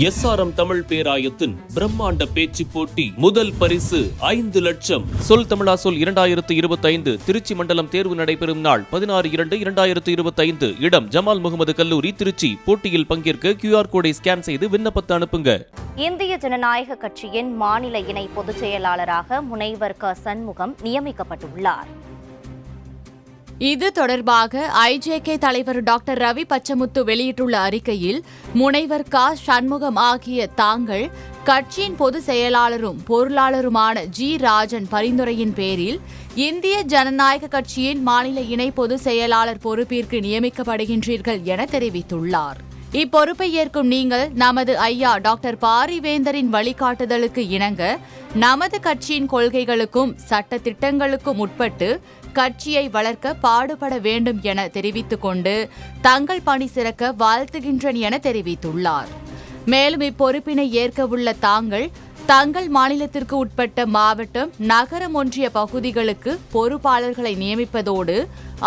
SRM Tamil பேராயத்தின் பிரம்மாண்ட பேச்சு போட்டி முதல் பரிசு 5 லட்சம். சொல் தமிழா சொல் 2025 திருச்சி மண்டலம் தேர்வு நடைபெறும் நாள் 16/2/2025. இடம் ஜமால் முகமது கல்லூரி, திருச்சி. போட்டியில் பங்கேற்க QR கோடை ஸ்கேன் செய்து விண்ணப்பத்தை அனுப்புங்க. இந்திய ஜனநாயக கட்சியின் மாநில இணை பொதுச் செயலாளராக முனைவர் க. சண்முகம் நியமிக்கப்பட்டுள்ளார். இது தொடர்பாக IJK தலைவர் டாக்டர் ரவி பச்சமுத்து வெளியிட்டுள்ள அறிக்கையில், முனைவர் க. சண்முகம் ஆகிய தாங்கள் கட்சியின் பொதுச் செயலாளரும் பொருளாளருமான G. ராஜன் பரிந்துரையின் பேரில் இந்திய ஜனநாயக கட்சியின் மாநில இணை பொதுச் செயலாளர் பொறுப்பிற்கு நியமிக்கப்படுகின்றீர்கள் என தெரிவித்துள்ளார். இப்பொறுப்பை ஏற்கும் நீங்கள் நமது ஐயா டாக்டர் பாரிவேந்தரின் வழிகாட்டுதலுக்கு இணங்க நமது கட்சியின் கொள்கைகளுக்கும் சட்ட திட்டங்களுக்கும் உட்பட்டு கட்சியை வளர்க்க பாடுபட வேண்டும் என தெரிவித்துக் கொண்டு தங்கள் பணி சிறக்க வாழ்த்துகின்றேன் என தெரிவித்துள்ளார். மேலும் இப்பொறுப்பினை ஏற்க உள்ள தங்கள் மாநிலத்திற்கு உட்பட்ட மாவட்டம், நகரம், ஒன்றிய பகுதிகளுக்கு பொறுப்பாளர்களை நியமிப்பதோடு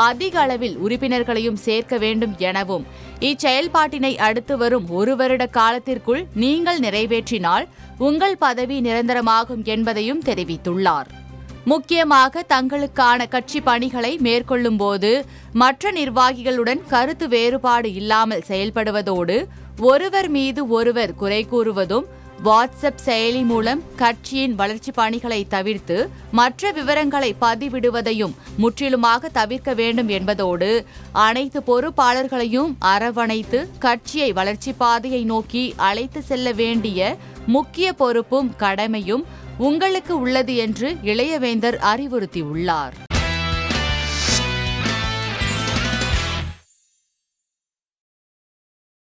அதிக அளவில் உறுப்பினர்களையும் சேர்க்க வேண்டும் எனவும், இச்செயல்பாட்டினை அடுத்து வரும் 1 வருட காலத்திற்குள் நீங்கள் நிறைவேற்றினால் உங்கள் பதவி நிரந்தரமாகும் என்பதையும் தெரிவித்துள்ளார். முக்கியமாக தங்களுக்கான கட்சி பணிகளை மேற்கொள்ளும் போது மற்ற நிர்வாகிகளுடன் கருத்து வேறுபாடு இல்லாமல் செயல்படுவதோடு ஒருவர் மீது ஒருவர் குறை கூறுவதும், வாட்ஸ்அப் செயலி மூலம் கட்சியின் வளர்ச்சி பணிகளை தவிர்த்து மற்ற விவரங்களை பதிவிடுவதையும் முற்றிலுமாக தவிர்க்க வேண்டும் என்பதோடு அனைத்து பொறுப்பாளர்களையும் அரவணைத்து கட்சியை வளர்ச்சி பாதையை நோக்கி அழைத்து செல்ல வேண்டிய முக்கிய பொறுப்பும் கடமையும் உங்களுக்கு உள்ளது என்று இளையவேந்தர் அறிவுறுத்தியுள்ளார்.